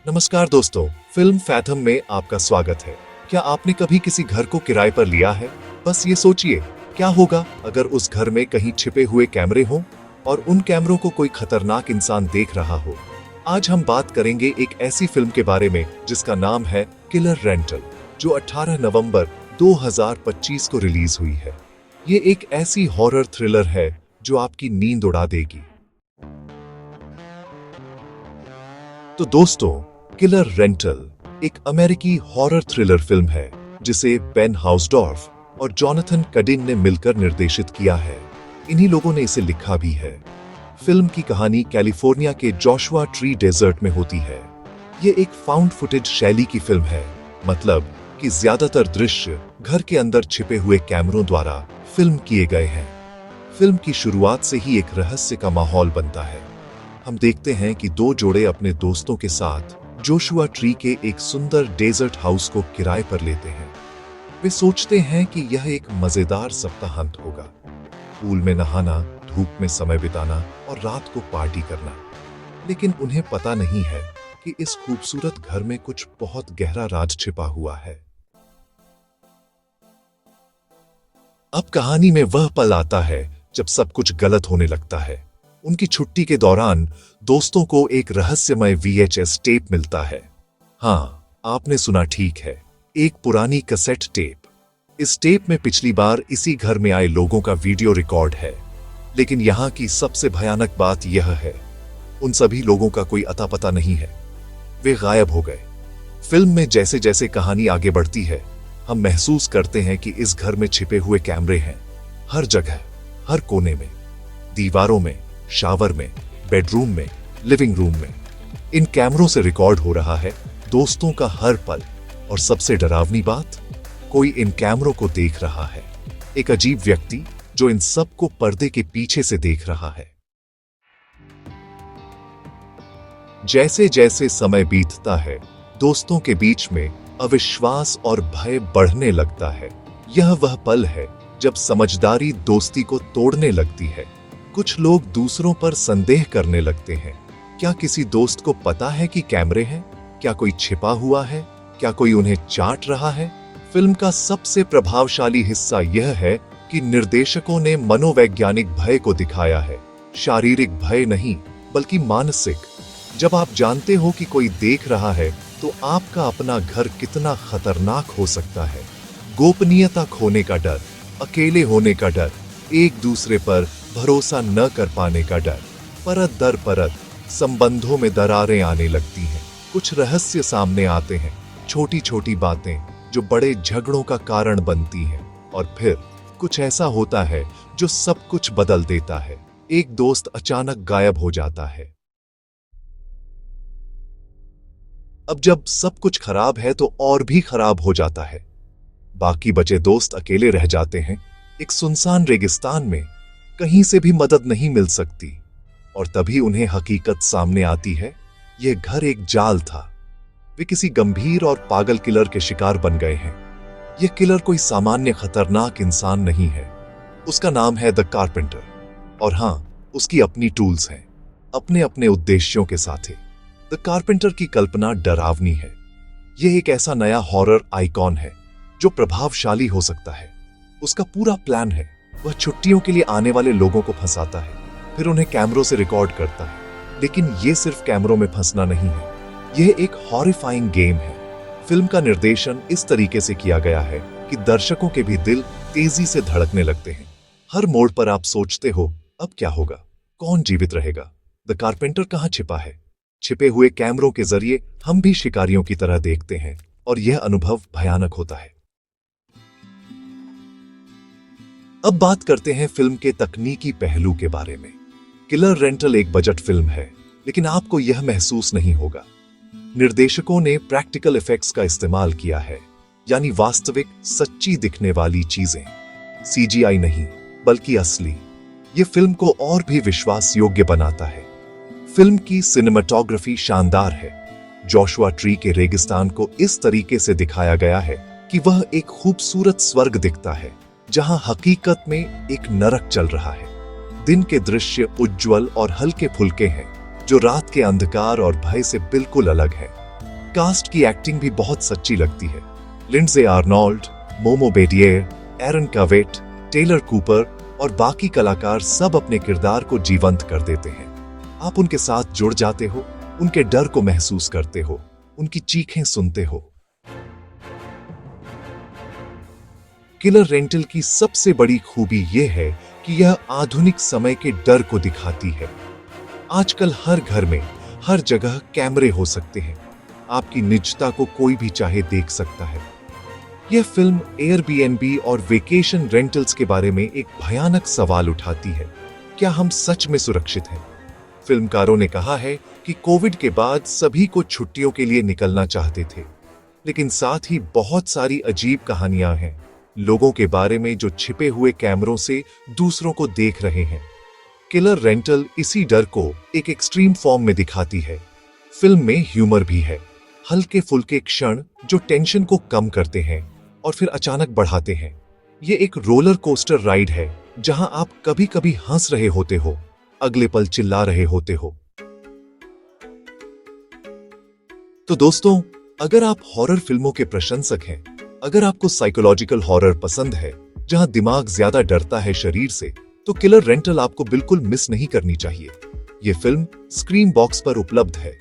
नमस्कार दोस्तों, film fathom में आपका स्वागत है। क्या आपने कभी किसी घर को किराए पर लिया है? बस ये सोचिए, क्या होगा अगर उस घर में कहीं छिपे हुए कैमरे हों और उन कैमरों को कोई खतरनाक इंसान देख रहा हो। आज हम बात करेंगे एक ऐसी फिल्म के बारे में जिसका नाम है किलर रेंटल, जो 18 नवंबर 2025 को रिलीज हुई है। ये एक ऐसी हॉरर थ्रिलर है जो आपकी नींद उड़ा देगी। तो दोस्तों, किलर रेंटल एक अमेरिकी हॉरर थ्रिलर फिल्म है जिसे बेन हाउसडॉर्फ और जॉनथन कडिन ने मिलकर निर्देशित किया है। इन्हीं लोगों ने इसे लिखा भी है। फिल्म की कहानी कैलिफोर्निया के जोशुआ ट्री डेजर्ट में होती है। ये एक फाउंड फुटेज शैली की फिल्म है, मतलब कि ज्यादातर दृश्य घर के अंदर छिपे हुए कैमरों द्वारा फिल्म किए गए हैं। फिल्म की शुरुआत से ही एक रहस्य का माहौल बनता है। हम देखते हैं कि दो जोड़े अपने दोस्तों के साथ जोशुआ ट्री के एक सुंदर डेजर्ट हाउस को किराए पर लेते हैं। वे सोचते हैं कि यह एक मजेदार सप्ताहांत होगा, पूल में नहाना, धूप में समय बिताना और रात को पार्टी करना। लेकिन उन्हें पता नहीं है कि इस खूबसूरत घर में कुछ बहुत गहरा राज छिपा हुआ है। अब कहानी में वह पल आता है जब सब कुछ गलत होने लगता है। उनकी छुट्टी के दौरान दोस्तों को एक रहस्यमय VHS टेप मिलता है। हाँ, आपने सुना ठीक है, एक पुरानी कैसेट टेप। इस टेप में पिछली बार इसी घर में आए लोगों का वीडियो रिकॉर्ड है। लेकिन यहाँ की सबसे भयानक बात यह है, उन सभी लोगों का कोई अता पता नहीं है। वे गायब हो गए। फिल्म में जैसे जैसे कहानी आगे बढ़ती है, हम महसूस करते हैं कि इस घर में छिपे हुए कैमरे हैं, हर जगह, हर कोने में, दीवारों में, शावर में, बेडरूम में, लिविंग रूम में। इन कैमरों से रिकॉर्ड हो रहा है दोस्तों का हर पल। और सबसे डरावनी बात, कोई इन कैमरों को देख रहा है। एक अजीब व्यक्ति जो इन सब को पर्दे के पीछे से देख रहा है। जैसे जैसे समय बीतता है, दोस्तों के बीच में अविश्वास और भय बढ़ने लगता है। यह वह पल है जब समझदारी दोस्ती को तोड़ने लगती है। कुछ लोग दूसरों पर संदेह करने लगते हैं। क्या किसी दोस्त को पता है कि कैमरे हैं? क्या कोई छिपा हुआ है? क्या कोई उन्हें चाट रहा है? फिल्म का सबसे प्रभावशाली हिस्सा यह है कि निर्देशकों ने मनोवैज्ञानिक भय को दिखाया है। शारीरिक भय नहीं, बल्कि मानसिक। जब आप जानते हो कि कोई देख रहा है, तो आपका अपना घर कितना खतरनाक हो सकता है। गोपनीयता खोने का डर, अकेले होने का डर, एक दूसरे पर भरोसा न कर पाने का डर, परत दर परत संबंधों में दरारें आने लगती हैं। कुछ रहस्य सामने आते हैं, छोटी छोटी बातें जो बड़े झगड़ों का कारण बनती हैं। और फिर कुछ ऐसा होता है जो सब कुछ बदल देता है। एक दोस्त अचानक गायब हो जाता है। अब जब सब कुछ खराब है तो और भी खराब हो जाता है। बाकी बचे दोस्त अकेले रह जाते हैं, एक सुनसान रेगिस्तान में। कहीं से भी मदद नहीं मिल सकती। और तभी उन्हें हकीकत सामने आती है, यह घर एक जाल था। वे किसी गंभीर और पागल किलर के शिकार बन गए हैं। यह किलर कोई सामान्य खतरनाक इंसान नहीं है। उसका नाम है द कारपेंटर। और हां, उसकी अपनी टूल्स हैं, अपने अपने उद्देश्यों के साथ ही। द कारपेंटर की कल्पना डरावनी है। यह एक ऐसा नया हॉरर आइकॉन है जो प्रभावशाली हो सकता है। उसका पूरा प्लान है, वह छुट्टियों के लिए आने वाले लोगों को फंसाता है, फिर उन्हें कैमरों से रिकॉर्ड करता है। लेकिन यह सिर्फ कैमरों में फंसना नहीं है, यह एक हॉरिफाइंग गेम है। फिल्म का निर्देशन इस तरीके से किया गया है कि दर्शकों के भी दिल तेजी से धड़कने लगते हैं। हर मोड़ पर आप सोचते हो, अब क्या होगा? कौन जीवित रहेगा? द कारपेंटर कहां छिपा है? छिपे हुए कैमरों के जरिए हम भी शिकारियों की तरह देखते हैं और यह अनुभव भयानक होता है। अब बात करते हैं फिल्म के तकनीकी पहलू के बारे में। किलर रेंटल एक बजट फिल्म है, लेकिन आपको यह महसूस नहीं होगा। निर्देशकों ने प्रैक्टिकल इफेक्ट्स का इस्तेमाल किया है, यानी वास्तविक, सच्ची दिखने वाली चीजें। CGI नहीं, बल्कि असली। यह फिल्म को और भी विश्वास योग्य बनाता है। फिल्म की सिनेमेटोग्राफी शानदार है। जोशुआ ट्री के रेगिस्तान को इस तरीके से दिखाया गया है कि वह एक खूबसूरत स्वर्ग दिखता है, जहां हकीकत में एक नरक चल रहा है। दिन के दृश्य उज्ज्वल और हल्के फुल्के हैं, जो रात के अंधकार और भय से बिल्कुल अलग है। कास्ट की एक्टिंग भी बहुत सच्ची लगती है। लिंडसे आर्नोल्ड, मोमो बेडियर, एरन कवेट, टेलर कूपर और बाकी कलाकार सब अपने किरदार को जीवंत कर देते हैं। आप उनके साथ जुड़ जाते हो, उनके डर को महसूस करते हो, उनकी चीखें सुनते हो। किलर रेंटल की सबसे बड़ी खूबी यह है कि यह आधुनिक समय के डर को दिखाती है। आजकल हर घर में, हर जगह कैमरे हो सकते हैं। आपकी निजता को कोई भी चाहे देख सकता है। यह फिल्म एयरबीएनबी और वेकेशन रेंटल्स के बारे में एक भयानक सवाल उठाती है। क्या हम सच में सुरक्षित हैं? फिल्मकारों ने कहा है कि कोविड के बाद सभी को छुट्टियों के लिए निकलना चाहते थे, लेकिन साथ ही बहुत सारी अजीब कहानियां हैं लोगों के बारे में जो छिपे हुए कैमरों से दूसरों को देख रहे हैं। किलर रेंटल इसी डर को एक एक्सट्रीम फॉर्म में दिखाती है। फिल्म में ह्यूमर भी है, हल्के फुल्के क्षण जो टेंशन को कम करते हैं और फिर अचानक बढ़ाते हैं। ये एक रोलर कोस्टर राइड है जहां आप कभी कभी हंस रहे होते हो, अगले पल चिल्ला रहे होते हो। तो दोस्तों, अगर आप हॉरर फिल्मों के प्रशंसक हैं, अगर आपको साइकोलॉजिकल हॉरर पसंद है जहां दिमाग ज्यादा डरता है शरीर से, तो किलर रेंटल आपको बिल्कुल मिस नहीं करनी चाहिए। यह फिल्म स्क्रीन बॉक्स पर उपलब्ध है।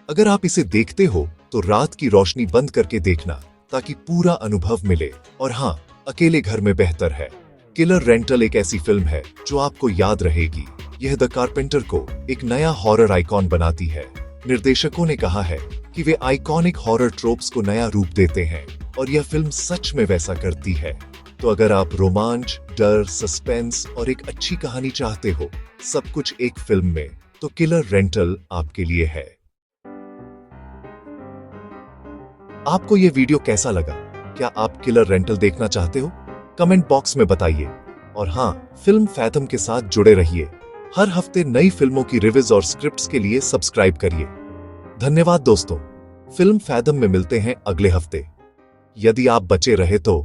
अगर आप इसे देखते हो तो रात की रोशनी बंद करके देखना ताकि पूरा अनुभव मिले। और हाँ, अकेले घर में बेहतर है। किलर रेंटल एक ऐसी फिल्म है जो आपको याद रहेगी। यह द कारपेंटर को एक नया हॉरर आइकॉन बनाती है। निर्देशकों ने कहा है कि वे आइकॉनिक हॉरर ट्रोप्स को नया रूप देते हैं और यह फिल्म सच में वैसा करती है। तो अगर आप रोमांच, डर, सस्पेंस और एक अच्छी कहानी चाहते हो, सब कुछ एक फिल्म में, तो किलर रेंटल आपके लिए है। आपको यह वीडियो कैसा लगा? क्या आप किलर रेंटल देखना चाहते हो? कमेंट बॉक्स में बताइए। और हाँ, फिल्म फैथम के साथ जुड़े रहिए। हर हफ्ते नई फिल्मों की रिव्यूज और स्क्रिप्ट्स के लिए सब्सक्राइब करिए। धन्यवाद दोस्तों। फिल्म फैथम में मिलते हैं अगले हफ्ते। यदि आप बचे रहे तो